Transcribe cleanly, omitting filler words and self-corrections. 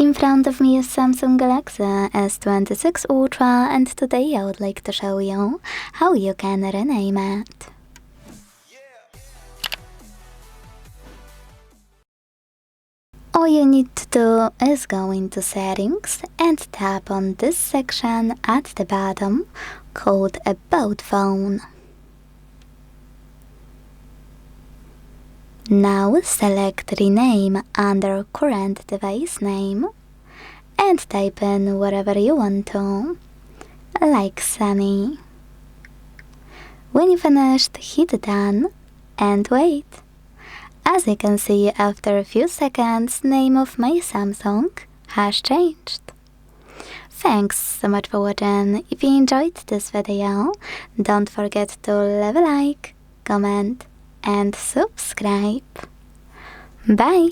In front of me is Samsung Galaxy S26 Ultra, and today I would like to show you how you can rename it. All you need to do is go into Settings and tap on this section at the bottom called About Phone. Now select Rename under Current Device Name and type in whatever you want to, like Sunny. When you finished, hit Done and wait. As you can see, after a few seconds, name of my Samsung has changed. Thanks so much for watching. If you enjoyed this video, don't forget to leave a like, comment and subscribe. Bye!